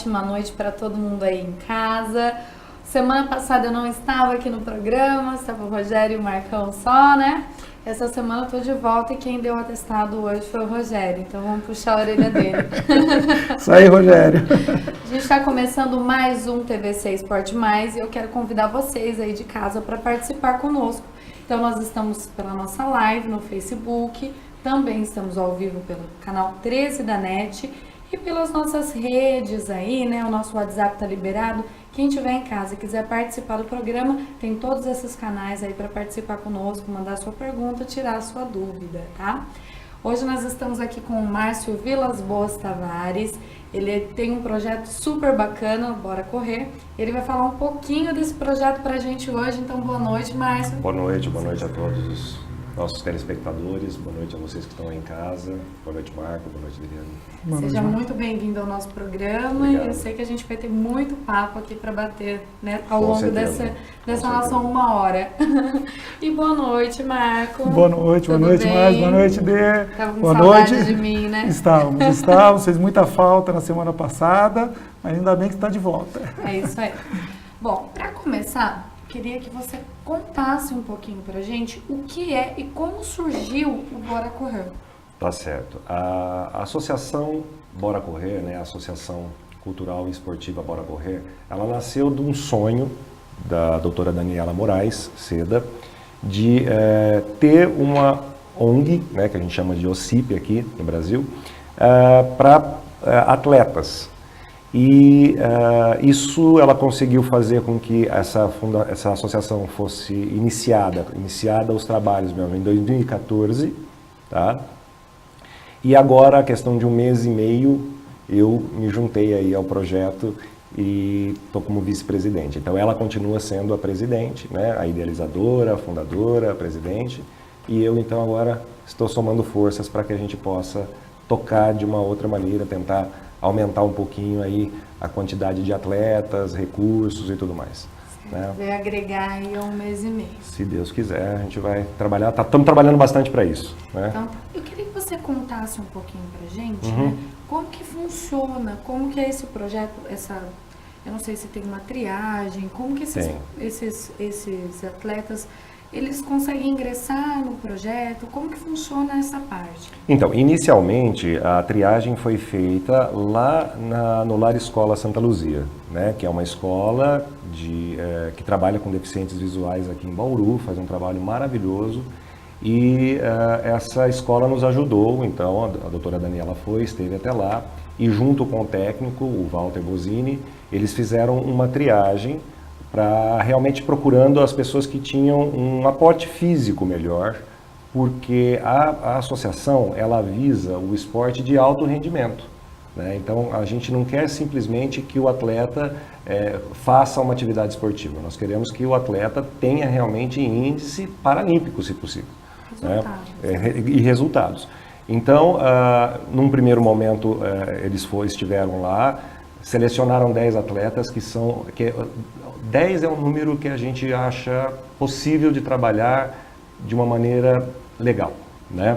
ótima noite para todo mundo aí em casa. Semana passada eu não estava aqui no programa, estava o Rogério e o Marcão só, né? Essa semana eu tô de volta e quem deu o atestado hoje foi o Rogério, então vamos puxar a orelha dele. Isso aí, Rogério. A gente está começando mais um TVC Esporte Mais e eu quero convidar vocês aí de casa para participar conosco. Então nós estamos pela nossa live no Facebook, também estamos ao vivo pelo canal 13 da NET e pelas nossas redes aí, né? O nosso WhatsApp tá liberado. Quem estiver em casa e quiser participar do programa, tem todos esses canais aí para participar conosco, mandar sua pergunta, tirar a sua dúvida, tá? Hoje nós estamos aqui com o Márcio Vilas Boas Tavares. Ele tem um projeto super bacana, Bora Correr. Ele vai falar um pouquinho desse projeto pra gente hoje, então boa noite, Márcio. Boa noite a todos os nossos telespectadores, boa noite a vocês que estão aí em casa, boa noite Marco, boa noite Adriano. Seja muito bem-vindo ao nosso programa. Obrigado. Eu sei que a gente vai ter muito papo aqui para bater, né, ao Com longo certeza. dessa nossa 1 hora. E boa noite, Marco. Boa noite, Tudo boa noite, bem? mais, boa noite, Dê. Tava com Boa saudade noite. de mim, né? Estávamos, fez muita falta na semana passada, mas ainda bem que está de volta. É isso aí. Bom, para começar, queria que você contasse um pouquinho pra gente o que é e como surgiu o Bora Correr. Tá certo. A Associação Bora Correr, né, a Associação Cultural e Esportiva Bora Correr, ela nasceu de um sonho da doutora Daniela Moraes Seda de ter uma ONG, né, que a gente chama de OCIP aqui no Brasil, para atletas. E isso ela conseguiu fazer com que essa associação fosse iniciada os trabalhos mesmo em 2014, tá? E agora, a questão de 1 mês e meio, eu me juntei aí ao projeto e estou como vice-presidente. Então ela continua sendo a presidente, né? A idealizadora, a fundadora, a presidente, e eu então agora estou somando forças para que a gente possa tocar de uma outra maneira, tentar aumentar um pouquinho aí a quantidade de atletas, recursos e tudo mais. Né? Vai agregar aí 1 mês e meio. Se Deus quiser, a gente vai trabalhar, estamos trabalhando bastante para isso. Né? Então, eu queria que você contasse um pouquinho pra gente, né, como que funciona, como que é esse projeto, eu não sei se tem uma triagem, como que esses atletas, eles conseguem ingressar no projeto, como que funciona essa parte? Então, inicialmente, a triagem foi feita lá no Lar Escola Santa Luzia, né, que é uma escola que trabalha com deficientes visuais aqui em Bauru, faz um trabalho maravilhoso, e essa escola nos ajudou, então a doutora Daniela esteve até lá, e junto com o técnico, o Walter Bosini, eles fizeram uma triagem para realmente procurando as pessoas que tinham um aporte físico melhor, porque a associação ela visa o esporte de alto rendimento, né? Então a gente não quer simplesmente que o atleta faça uma atividade esportiva, nós queremos que o atleta tenha realmente índice paralímpico, se possível, Resultados. né? E resultados. Então, num primeiro momento, eles estiveram lá, selecionaram 10 atletas 10 é um número que a gente acha possível de trabalhar de uma maneira legal, né?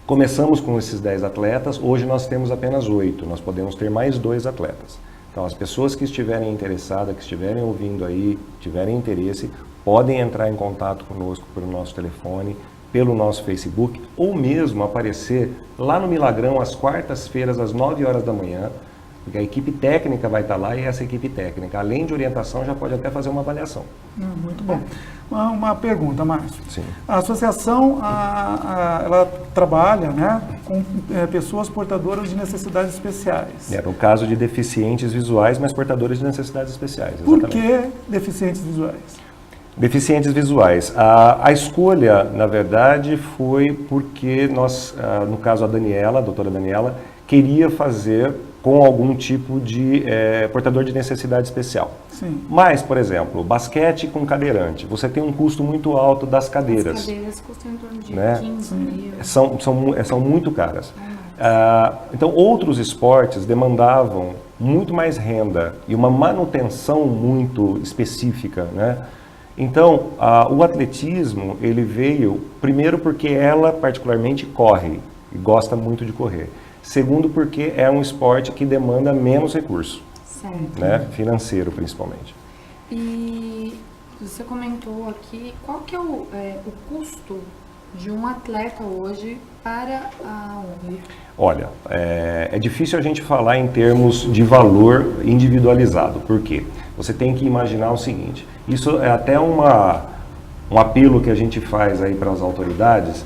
Começamos com esses 10 atletas, hoje nós temos apenas 8, nós podemos ter mais 2 atletas. Então as pessoas que estiverem interessadas, que estiverem ouvindo aí, tiverem interesse, podem entrar em contato conosco pelo nosso telefone, pelo nosso Facebook, ou mesmo aparecer lá no Milagrão às quartas-feiras, às 9 horas da manhã, porque a equipe técnica vai estar lá e essa equipe técnica, além de orientação, já pode até fazer uma avaliação. Muito bom. Uma pergunta, Márcio. Sim. A associação, ela trabalha, né, com pessoas portadoras de necessidades especiais. No caso de deficientes visuais, mas portadores de necessidades especiais. Por Exatamente. que deficientes visuais? Deficientes visuais. A escolha, na verdade, foi porque nós, no caso a doutora Daniela, queria fazer com algum tipo de portador de necessidade especial. Sim. Mas, por exemplo, basquete com cadeirante, você tem um custo muito alto das cadeiras. As cadeiras custam em torno de Né? 15 mil. São muito caras. Então, outros esportes demandavam muito mais renda e uma manutenção muito específica, né? Então, o atletismo, ele veio primeiro porque ela particularmente corre e gosta muito de correr. Segundo, porque é um esporte que demanda menos recurso, Certo. né? Financeiro principalmente. E você comentou aqui, qual que é o custo de um atleta hoje para a ONG? Olha, é difícil a gente falar em termos de valor individualizado. Por quê? Você tem que imaginar o seguinte, isso é até um apelo que a gente faz aí para as autoridades,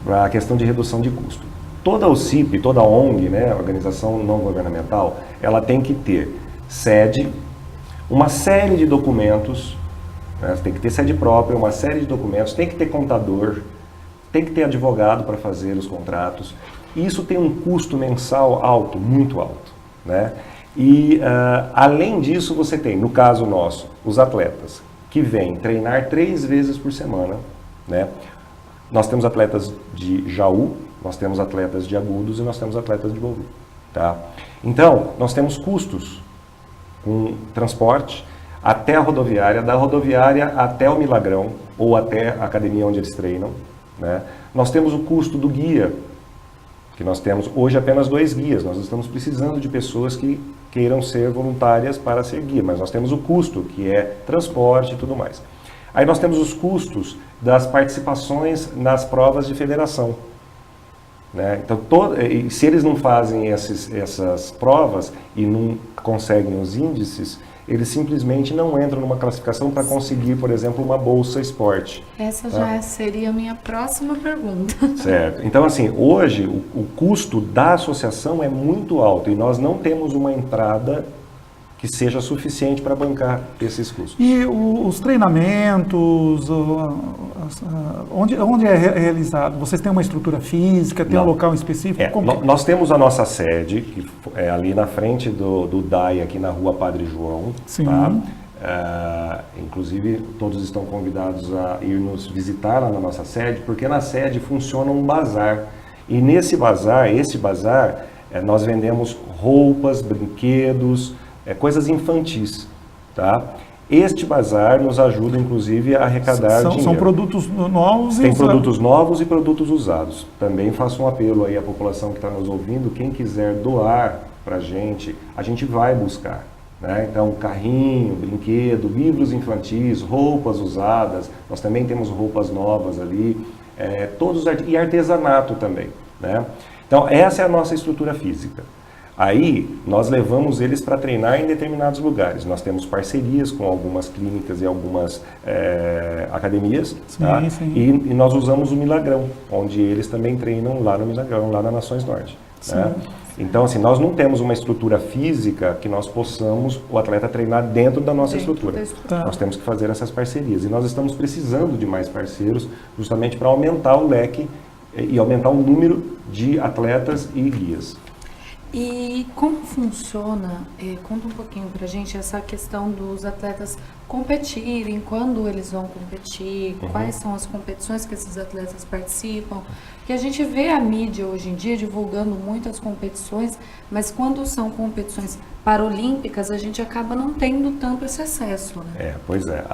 para a questão de redução de custo. Toda OCIP, toda ONG, né, organização não governamental, ela tem que ter sede, uma série de documentos, né, tem que ter sede própria, uma série de documentos, tem que ter contador, tem que ter advogado para fazer os contratos. Isso tem um custo mensal alto, muito alto, né? E além disso você tem, no caso nosso, os atletas que vêm treinar 3 vezes por semana, né? Nós temos atletas de Jaú, nós temos atletas de Agudos e nós temos atletas de Bauru, tá? Então, nós temos custos com transporte até a rodoviária, da rodoviária até o Milagrão ou até a academia onde eles treinam, né? Nós temos o custo do guia, que nós temos hoje apenas 2 guias, nós estamos precisando de pessoas que queiram ser voluntárias para ser guia, mas nós temos o custo, que é transporte e tudo mais. Aí nós temos os custos das participações nas provas de federação, né? Então, se eles não fazem essas provas e não conseguem os índices, eles simplesmente não entram numa classificação para conseguir, por exemplo, uma bolsa esporte. Essa já seria a minha próxima pergunta. Certo. Então, assim, hoje o custo da associação é muito alto e nós não temos uma entrada que seja suficiente para bancar esses custos. E os treinamentos, onde é realizado? Vocês têm uma estrutura física, tem um local específico? Nós temos a nossa sede, que é ali na frente do DAI, aqui na rua Padre João. Sim. Tá? Inclusive, todos estão convidados a ir nos visitar lá na nossa sede, porque na sede funciona um bazar. E nesse bazar, nós vendemos roupas, brinquedos, coisas infantis, tá? Este bazar nos ajuda, inclusive, a arrecadar dinheiro. São produtos novos? Tem produtos novos e produtos usados. Também faço um apelo aí à população que está nos ouvindo, quem quiser doar para a gente vai buscar, né? Então, carrinho, brinquedo, livros infantis, roupas usadas, nós também temos roupas novas ali, e artesanato também, né? Então, essa é a nossa estrutura física. Aí, nós levamos eles para treinar em determinados lugares. Nós temos parcerias com algumas clínicas e algumas academias. Sim, tá? sim. E nós usamos o Milagrão, onde eles também treinam lá no Milagrão, lá na Nações Norte. Né? Então, assim, nós não temos uma estrutura física que nós possamos, o atleta treinar dentro da nossa estrutura. Tá. Nós temos que fazer essas parcerias. E nós estamos precisando de mais parceiros, justamente para aumentar o leque e aumentar o número de atletas e guias. E como funciona, conta um pouquinho pra gente essa questão dos atletas competirem, quando eles vão competir, quais são as competições que esses atletas participam, porque a gente vê a mídia hoje em dia divulgando muitas competições, mas quando são competições paralímpicas a gente acaba não tendo tanto esse acesso, né? Pois é.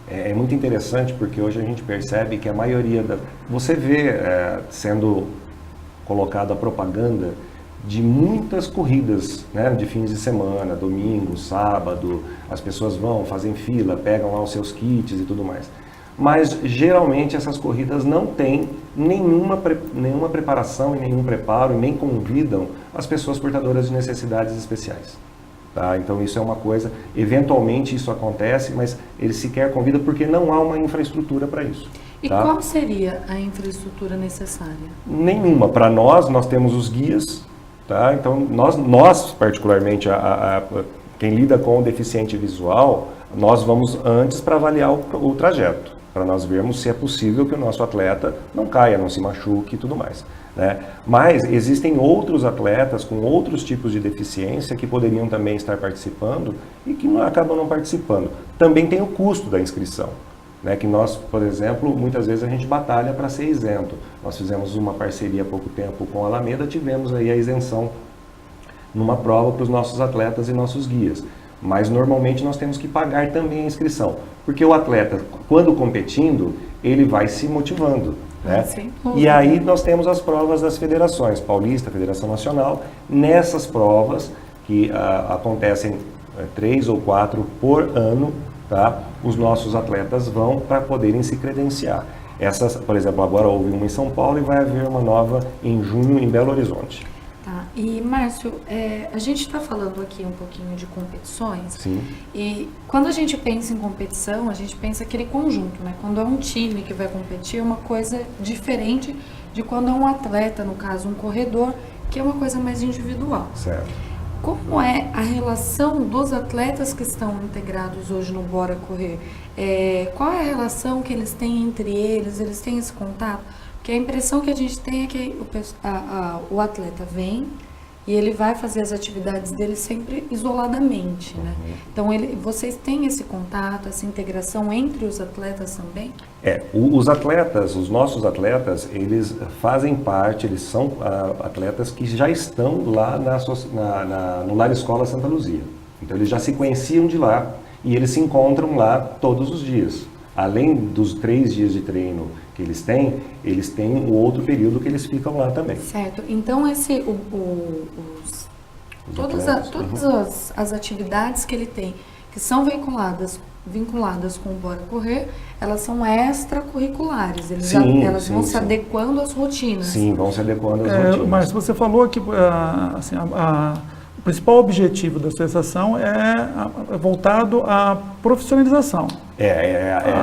É muito interessante porque hoje a gente percebe que a maioria você vê sendo colocado a propaganda de muitas corridas, né, de fins de semana, domingo, sábado, as pessoas vão, fazem fila, pegam lá os seus kits e tudo mais. Mas geralmente essas corridas não têm nenhuma preparação e nenhum preparo e nem convidam as pessoas portadoras de necessidades especiais. Tá? Então isso é uma coisa, eventualmente isso acontece, mas eles sequer convidam porque não há uma infraestrutura para isso. E tá? qual seria a infraestrutura necessária? Nenhuma. Para nós temos os guias, tá? Então nós particularmente, quem lida com o deficiente visual, nós vamos antes para avaliar o trajeto, para nós vermos se é possível que o nosso atleta não caia, não se machuque e tudo mais, né? Mas existem outros atletas com outros tipos de deficiência que poderiam também estar participando e que acabam não participando. Também tem o custo da inscrição, né, que nós, por exemplo, muitas vezes a gente batalha para ser isento. Nós fizemos uma parceria há pouco tempo com a Alameda, tivemos aí a isenção numa prova para os nossos atletas e nossos guias. Mas normalmente nós temos que pagar também a inscrição, porque o atleta, quando competindo, ele vai se motivando. né? Sem E dúvida. aí nós temos as provas das federações, Paulista, Federação Nacional. Nessas provas, que acontecem 3 ou 4 por ano, tá? Os nossos atletas vão para poderem se credenciar. Essas, por exemplo, agora houve uma em São Paulo e vai haver uma nova em junho em Belo Horizonte. Tá. E, Márcio, a gente está falando aqui um pouquinho de competições. Sim. E quando a gente pensa em competição, a gente pensa aquele conjunto, né? Quando é um time que vai competir, é uma coisa diferente de quando é um atleta, no caso um corredor, que é uma coisa mais individual. Certo. Como é a relação dos atletas que estão integrados hoje no Bora Correr? Qual é a relação que eles têm entre eles? Eles têm esse contato? Porque a impressão que a gente tem é que o atleta vem e ele vai fazer as atividades dele sempre isoladamente, né? Então, vocês têm esse contato, essa integração entre os atletas também? Os atletas, os nossos atletas, eles fazem parte, eles são atletas que já estão lá no Lar Escola Santa Luzia. Então, eles já se conheciam de lá e eles se encontram lá todos os dias. Além dos 3 dias de treino que eles têm o outro período que eles ficam lá também. Certo. Então, todas as atividades que ele tem, que são vinculadas com o Bora Correr, elas são extracurriculares. Elas vão se adequando às rotinas. Sim, vão se adequando às rotinas. Mas você falou que assim, o principal objetivo da associação é voltado à profissionalização.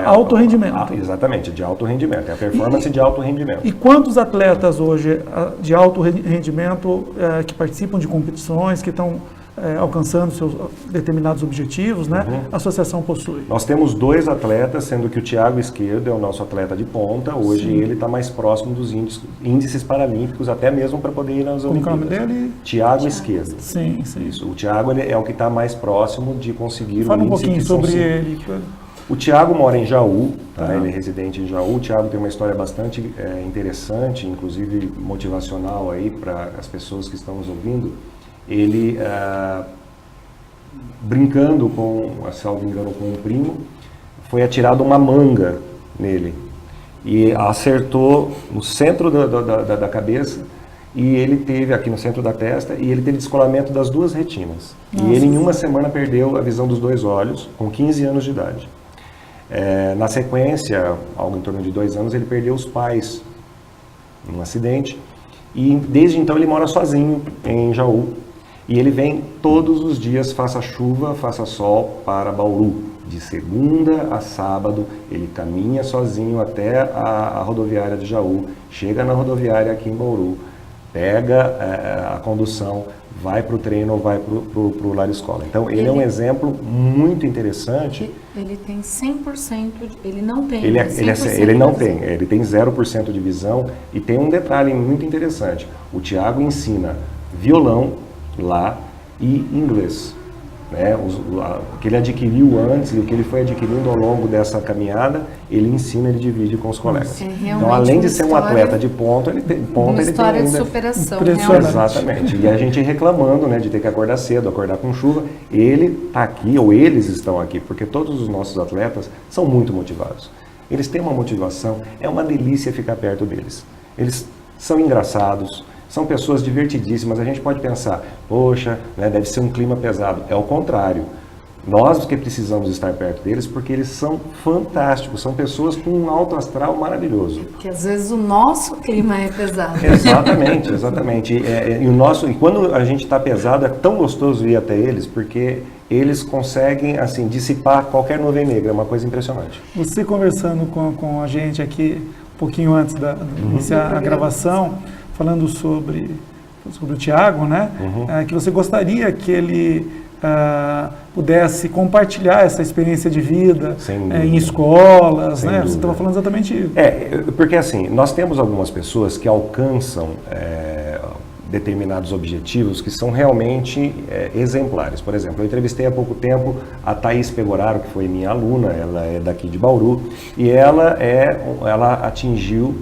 Alto rendimento. Exatamente, de alto rendimento. É a performance de alto rendimento. E quantos atletas hoje de alto rendimento que participam de competições, que estão alcançando seus determinados objetivos, né? A associação possui? Nós temos 2 atletas, sendo que o Thiago Esquerdo é o nosso atleta de ponta. Hoje ele está mais próximo dos índices paralímpicos, até mesmo para poder ir nas Olimpíadas. Como é o nome dele? Thiago Esquerdo. Sim. Isso. O Thiago é o que está mais próximo de conseguir Fala o índice. um pouquinho sobre ele. O Thiago mora em Jaú, tá? Ele é residente em Jaú. O Thiago tem uma história bastante interessante, inclusive motivacional aí para as pessoas que estão nos ouvindo. Ele, brincando salvo engano, com um primo, foi atirado uma manga nele e acertou no centro da cabeça e ele teve, aqui no centro da testa, e ele teve descolamento das 2 retinas. Nossa. E ele em uma semana perdeu a visão dos 2 olhos, com 15 anos de idade. Na sequência, algo em torno de 2 anos, ele perdeu os pais num acidente e desde então ele mora sozinho em Jaú. E ele vem todos os dias, faça chuva, faça sol, para Bauru. De segunda a sábado, ele caminha sozinho até a rodoviária de Jaú, chega na rodoviária aqui em Bauru, pega a condução, vai para o treino ou vai para o Lar Escola. Então, ele é um exemplo muito interessante. Ele tem 100%, ele não tem. Ele não tem, ele tem 0% de visão. E tem um detalhe muito interessante. O Thiago ensina violão lá e inglês, né? O que ele adquiriu antes e o que ele foi adquirindo ao longo dessa caminhada, ele ensina, ele divide com os colegas. Então, além de ser um atleta de ponta, ele tem uma história de superação. Exatamente. E a gente reclamando, né, de ter que acordar cedo, acordar com chuva, ele está aqui, ou eles estão aqui, porque todos os nossos atletas são muito motivados. Eles têm uma motivação, é uma delícia ficar perto deles. Eles são engraçados, são pessoas divertidíssimas. A gente pode pensar, poxa, né, deve ser um clima pesado. É o contrário. Nós que precisamos estar perto deles porque eles são fantásticos, são pessoas com um alto astral maravilhoso. Porque às vezes o nosso clima é pesado. Exatamente. E quando a gente está pesado, é tão gostoso ir até eles, porque eles conseguem assim dissipar qualquer nuvem negra, é uma coisa impressionante. Você conversando com a gente aqui um pouquinho antes de iniciar a gravação, falando sobre o Thiago, né? Que você gostaria que ele pudesse compartilhar essa experiência de vida em escolas, né? Você estava falando exatamente isso. Porque assim, nós temos algumas pessoas que alcançam determinados objetivos que são realmente exemplares. Por exemplo, eu entrevistei há pouco tempo a Thaís Pegoraro, que foi minha aluna, ela é daqui de Bauru, e ela atingiu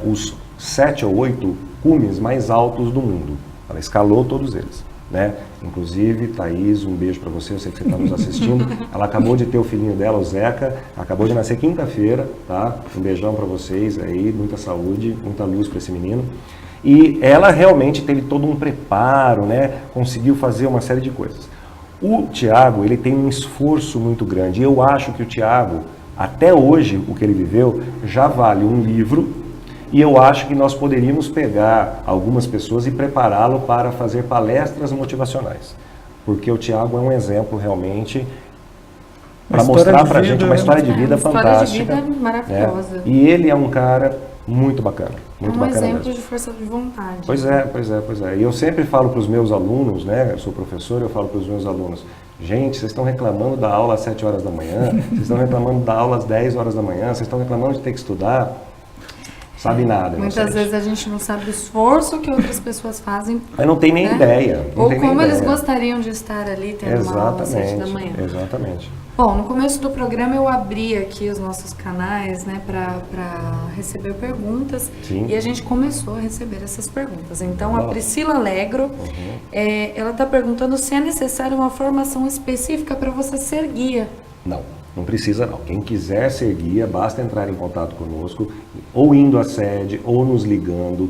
os 7 ou 8 cumes mais altos do mundo. Ela escalou todos eles. né? Inclusive, Thaís, um beijo para você, eu sei que você está nos assistindo. Ela acabou de ter o filhinho dela, o Zeca, acabou de nascer quinta-feira, tá? Um beijão para vocês aí, muita saúde, muita luz para esse menino. E ela realmente teve todo um preparo, né? Conseguiu fazer uma série de coisas. O Thiago, ele tem um esforço muito grande. Eu acho que o Thiago, até hoje, o que ele viveu, já vale um livro. E eu acho que nós poderíamos pegar algumas pessoas e prepará-lo para fazer palestras motivacionais. Porque o Thiago é um exemplo realmente para mostrar para a gente uma história de vida fantástica. Uma história de vida maravilhosa. Né? E ele é um cara muito bacana. Muito bacana exemplo mesmo. de força de vontade. Pois é. E eu sempre falo para os meus alunos, né? Eu sou professor, eu falo para os meus alunos, gente, vocês estão reclamando da aula às 7 horas da manhã, vocês estão reclamando da aula às 10 horas da manhã, vocês estão reclamando de ter que estudar. Sabe nada. Muitas vezes a gente não sabe o esforço que outras pessoas fazem. Mas não tem nem ideia. Ou como eles gostariam de estar ali tendo uma aula às 7 da manhã. Exatamente. Bom, no começo do programa eu abri aqui os nossos canais, né, para receber perguntas. Sim. E a gente começou a receber essas perguntas. Então, a Priscila Alegro, ela está perguntando se é necessária uma formação específica para você ser guia. Não precisa não. Quem quiser ser guia, basta entrar em contato conosco, ou indo à sede, ou nos ligando,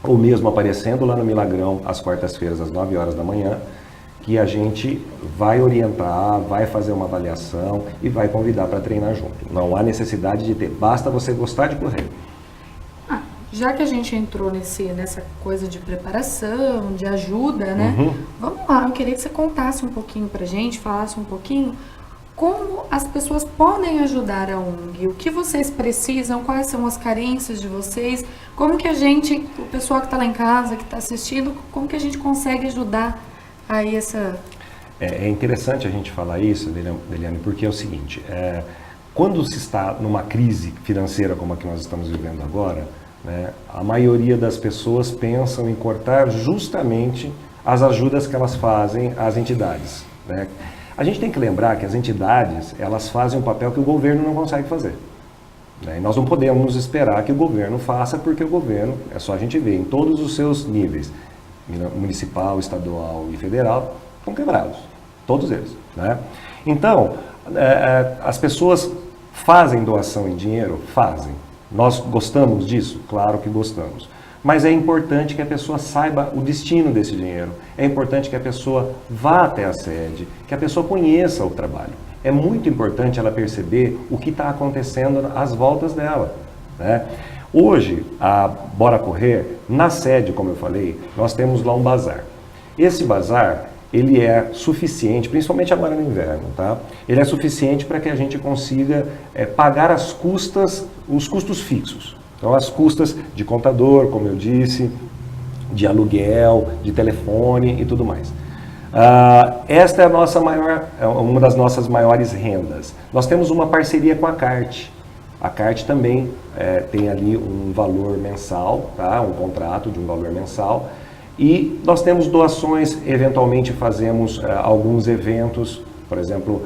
ou mesmo aparecendo lá no Milagrão, às quartas-feiras, às 9 horas da manhã, que a gente vai orientar, vai fazer uma avaliação e vai convidar para treinar junto. Não há necessidade de ter, basta você gostar de correr. Já que a gente entrou nessa coisa de preparação, de ajuda, né? Vamos lá, eu queria que você contasse um pouquinho pra gente, falasse um pouquinho como as pessoas podem ajudar a ONG, o que vocês precisam, quais são as carências de vocês, como que o pessoal que está lá em casa, que está assistindo, como que a gente consegue ajudar aí essa... É interessante a gente falar isso, Deliane, porque é o seguinte, quando se está numa crise financeira como a que nós estamos vivendo agora, né, a maioria das pessoas pensam em cortar justamente as ajudas que elas fazem às entidades, né? A gente tem que lembrar que as entidades, elas fazem um papel que o governo não consegue fazer, né? E nós não podemos esperar que o governo faça, porque o governo, é só a gente ver, em todos os seus níveis, municipal, estadual e federal, estão quebrados, todos eles, né? Então, as pessoas fazem doação em dinheiro? Fazem. Nós gostamos disso? Claro que gostamos. Mas é importante que a pessoa saiba o destino desse dinheiro. É importante que a pessoa vá até a sede, que a pessoa conheça o trabalho. É muito importante ela perceber o que está acontecendo às voltas dela, né? Hoje, a Bora Correr, na sede, como eu falei, nós temos lá um bazar. Esse bazar, ele é suficiente, principalmente agora no inverno, tá? Ele é suficiente para que a gente consiga pagar os custos fixos. Então, as custas de contador, como eu disse, de aluguel, de telefone e tudo mais. Esta é uma das nossas maiores rendas. Nós temos uma parceria com a CART. A CART também tem ali um valor mensal, tá? Um contrato de um valor mensal. E nós temos doações, eventualmente fazemos alguns eventos, por exemplo,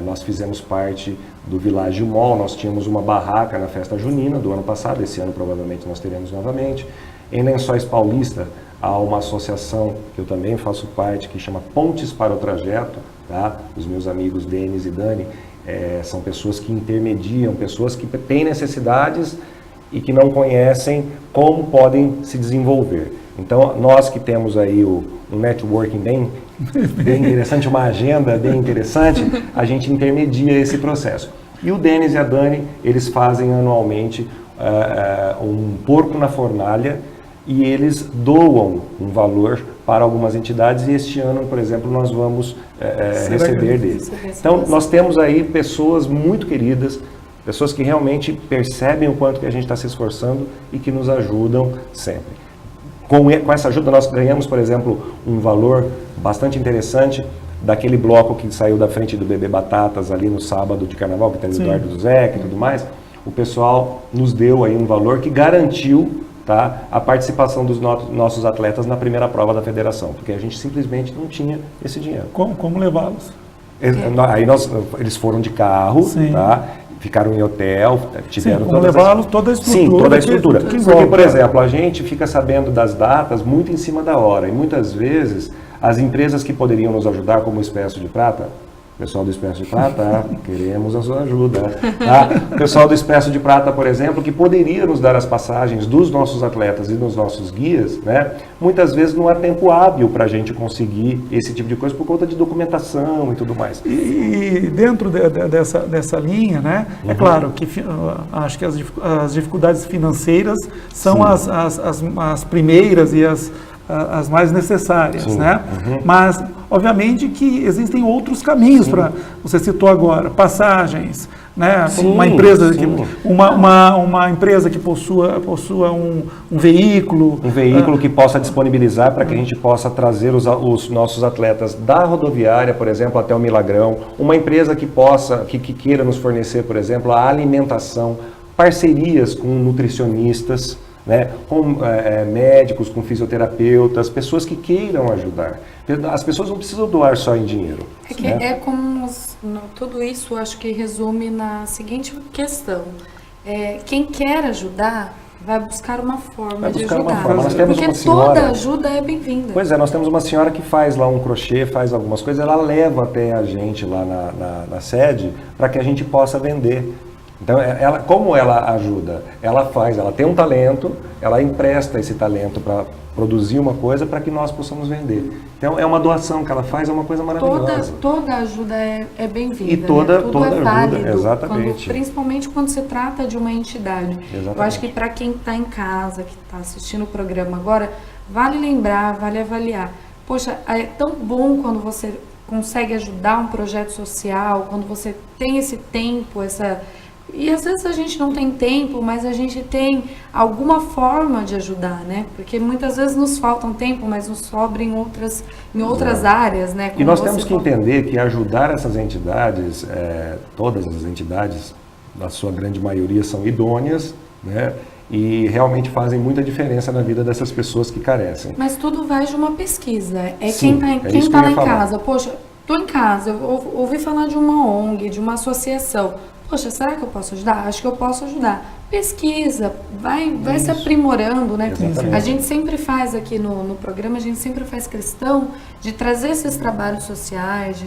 nós fizemos parte do Village Mall, nós tínhamos uma barraca na festa junina do ano passado, esse ano provavelmente nós teremos novamente. Em Lençóis Paulista, há uma associação que eu também faço parte, que chama Pontes para o Trajeto, tá? Os meus amigos Denis e Dani são pessoas que intermediam, pessoas que têm necessidades e que não conhecem como podem se desenvolver. Então, nós que temos aí um networking bem interessante, uma agenda bem interessante, a gente intermedia esse processo. E o Denis e a Dani, eles fazem anualmente um porco na fornalha e eles doam um valor para algumas entidades e este ano, por exemplo, nós vamos receber deles. Então, nós temos aí pessoas muito queridas, pessoas que realmente percebem o quanto que a gente está se esforçando e que nos ajudam sempre. Com essa ajuda nós ganhamos, por exemplo, um valor bastante interessante daquele bloco que saiu da frente do Bebê Batatas ali no sábado de carnaval, que tem o Eduardo do Zeca e tudo mais. O pessoal nos deu aí um valor que garantiu, tá, a participação dos nossos atletas na primeira prova da federação, porque a gente simplesmente não tinha esse dinheiro. Como levá-los? Aí eles foram de carro, tá? Ficaram em hotel, tiveram levá-los toda a estrutura. Sim, toda a estrutura. Porque, por exemplo, a gente fica sabendo das datas muito em cima da hora. E muitas vezes As empresas que poderiam nos ajudar, como o Expresso de Prata, pessoal do Expresso de Prata, queremos a sua ajuda. Tá? Pessoal do Expresso de Prata, por exemplo, que poderia nos dar as passagens dos nossos atletas e dos nossos guias, né? Muitas vezes não há tempo hábil para a gente conseguir esse tipo de coisa por conta de documentação e tudo mais. E dentro dessa linha, né, é claro que acho que as dificuldades financeiras são as primeiras e as mais necessárias, né? Mas, obviamente, que existem outros caminhos para... Você citou agora, passagens, né? Uma empresa uma empresa que possua um veículo... Um veículo que possa disponibilizar para que a gente possa trazer os nossos atletas da rodoviária, por exemplo, até o Milagrão. Uma empresa que queira nos fornecer, por exemplo, a alimentação, parcerias com nutricionistas, né, com médicos, com fisioterapeutas, pessoas que queiram ajudar. As pessoas não precisam doar só em dinheiro. É como tudo isso, acho que resume na seguinte questão: quem quer ajudar vai buscar uma forma de ajudar. Nós temos porque uma senhora, toda ajuda é bem-vinda. Pois é, nós temos uma senhora que faz lá um crochê, faz algumas coisas, ela leva até a gente lá na sede para que a gente possa vender. Então, como ela ajuda? Ela tem um talento, ela empresta esse talento para produzir uma coisa para que nós possamos vender. Então, é uma doação que ela faz, é uma coisa maravilhosa. Toda ajuda é bem-vinda. E toda é válido, ajuda, exatamente. Principalmente quando se trata de uma entidade. Exatamente. Eu acho que para quem está em casa, que está assistindo o programa agora, vale lembrar, vale avaliar. Poxa, é tão bom quando você consegue ajudar um projeto social, quando você tem esse tempo, E às vezes a gente não tem tempo, mas a gente tem alguma forma de ajudar, né? Porque muitas vezes nos falta tempo, mas nos sobra em outras áreas, né? E nós temos que entender que ajudar essas entidades, todas as entidades, na sua grande maioria, são idôneas, né? E realmente fazem muita diferença na vida dessas pessoas que carecem. Mas tudo vai de uma pesquisa. Sim, quem está lá em casa. Poxa, estou em casa, eu ouvi falar de uma ONG, de uma associação. Poxa, será que eu posso ajudar? Acho que eu posso ajudar. Pesquisa, vai se aprimorando, né? Exatamente. A gente sempre faz aqui no programa, a gente sempre faz questão de trazer esses trabalhos sociais,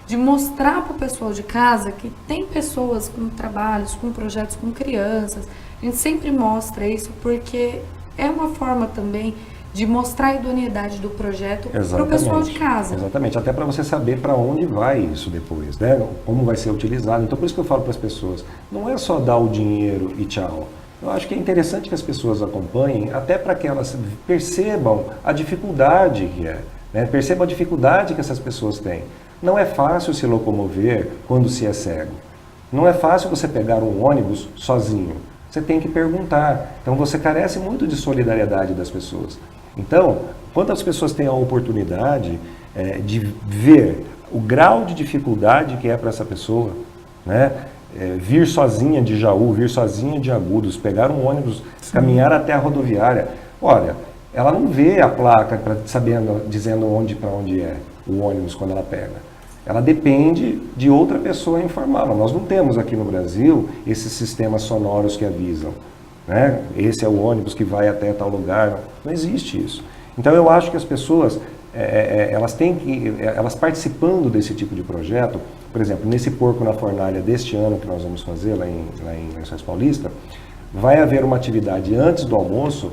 de mostrar para o pessoal de casa que tem pessoas com trabalhos, com projetos com crianças. A gente sempre mostra isso porque é uma forma também de mostrar a idoneidade do projeto para o pessoal de casa. Exatamente, até para você saber para onde vai isso depois, né? Como vai ser utilizado. Então, por isso que eu falo para as pessoas, não é só dar o dinheiro e tchau. Eu acho que é interessante que as pessoas acompanhem, até para que elas percebam a dificuldade que é, né? Percebam a dificuldade que essas pessoas têm. Não é fácil se locomover quando se é cego. Não é fácil você pegar um ônibus sozinho. Você tem que perguntar. Então, você carece muito de solidariedade das pessoas. Então, quando as pessoas têm a oportunidade de ver o grau de dificuldade que é para essa pessoa, né? Vir sozinha de Jaú, vir sozinha de Agudos, pegar um ônibus, caminhar até a rodoviária. Olha, ela não vê a placa dizendo para onde é o ônibus quando ela pega. Ela depende de outra pessoa informá-la. Nós não temos aqui no Brasil esses sistemas sonoros que avisam, né? Esse é o ônibus que vai até tal lugar. Não existe isso. Então eu acho que as pessoas, elas participando desse tipo de projeto, por exemplo, nesse Porco na Fornalha deste ano que nós vamos fazer lá em Lençóis Paulista, vai haver uma atividade antes do almoço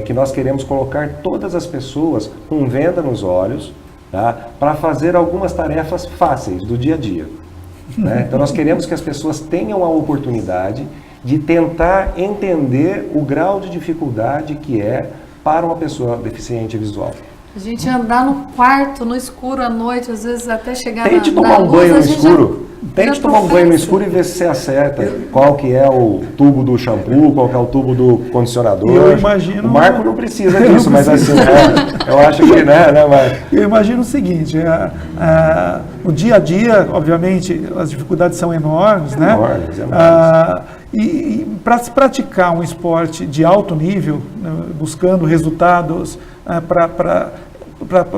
que nós queremos colocar todas as pessoas com venda nos olhos, tá? Para fazer algumas tarefas fáceis do dia a dia, né? Então nós queremos que as pessoas tenham a oportunidade de tentar entender o grau de dificuldade que é para uma pessoa deficiente visual. A gente andar no quarto, no escuro à noite, às vezes até chegar Tente tomar um banho no escuro. Tente tomar um banho no escuro e ver se você acerta qual que é o tubo do shampoo, qual que é o tubo do condicionador. Eu imagino... O Marco não precisa disso, mas assim, eu acho que, né, Marco? Eu imagino o seguinte, o dia a dia, obviamente, as dificuldades são enormes, né? Enormes. E para se praticar um esporte de alto nível, né, buscando resultados para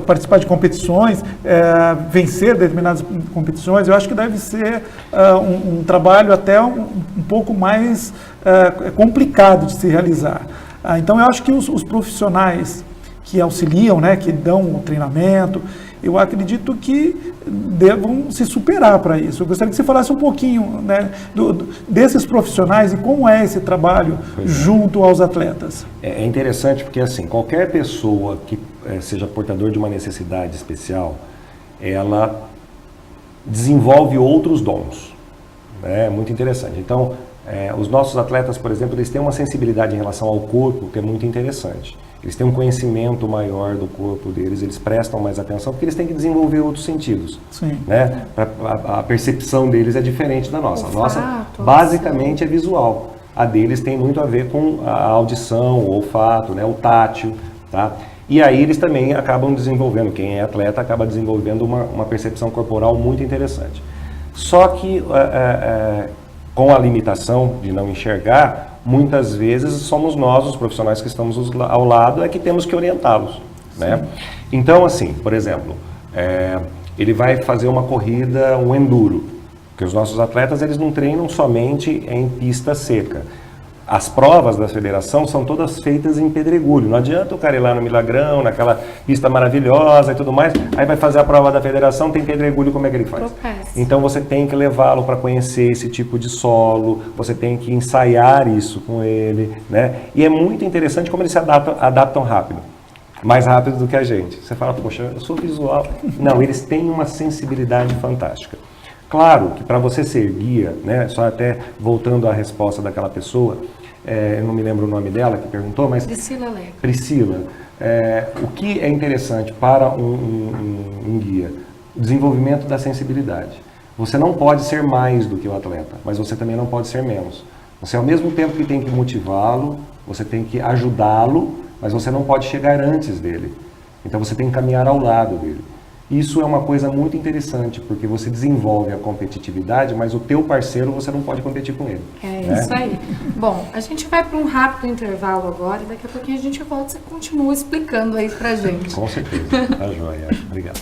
participar de competições, vencer determinadas competições, eu acho que deve ser um trabalho até um pouco mais complicado de se realizar. Então eu acho que os profissionais que auxiliam, né, que dão o treinamento, eu acredito que devam se superar para isso. Eu gostaria que você falasse um pouquinho, né, desses profissionais e como é esse trabalho junto aos atletas. É interessante porque, assim, qualquer pessoa que seja portador de uma necessidade especial, ela desenvolve outros dons. É muito interessante. Então, os nossos atletas, por exemplo, eles têm uma sensibilidade em relação ao corpo que é muito interessante. Eles têm um conhecimento maior do corpo deles, eles prestam mais atenção, porque eles têm que desenvolver outros sentidos. Sim. Né? A percepção deles é diferente da nossa. A nossa, basicamente, é visual. A deles tem muito a ver com a audição, o olfato, né? O tátil. Tá? E aí eles também acabam desenvolvendo, quem é atleta acaba desenvolvendo uma percepção corporal muito interessante. Só que com a limitação de não enxergar, muitas vezes somos nós, os profissionais que estamos ao lado, que temos que orientá-los. Né? Então, assim, por exemplo, ele vai fazer uma corrida, um enduro, porque os nossos atletas eles não treinam somente em pista seca. As provas da federação são todas feitas em pedregulho. Não adianta o cara ir lá no Milagrão, naquela pista maravilhosa e tudo mais, aí vai fazer a prova da federação, tem pedregulho, como é que ele faz? Então você tem que levá-lo para conhecer esse tipo de solo, você tem que ensaiar isso com ele, né? E é muito interessante como eles se adaptam rápido. Mais rápido do que a gente. Você fala, poxa, eu sou visual. Não, eles têm uma sensibilidade fantástica. Claro que para você ser guia, né, só até voltando à resposta daquela pessoa, eu não me lembro o nome dela que perguntou, mas... Priscila. O que é interessante para um guia? O desenvolvimento da sensibilidade. Você não pode ser mais do que o atleta, mas você também não pode ser menos. Você, ao mesmo tempo que tem que motivá-lo, você tem que ajudá-lo, mas você não pode chegar antes dele. Então você tem que caminhar ao lado dele. Isso é uma coisa muito interessante, porque você desenvolve a competitividade, mas o teu parceiro você não pode competir com ele. Isso aí. Bom, a gente vai para um rápido intervalo agora e daqui a pouquinho a gente volta e você continua explicando aí pra gente. Com certeza. Tá joia. Obrigado.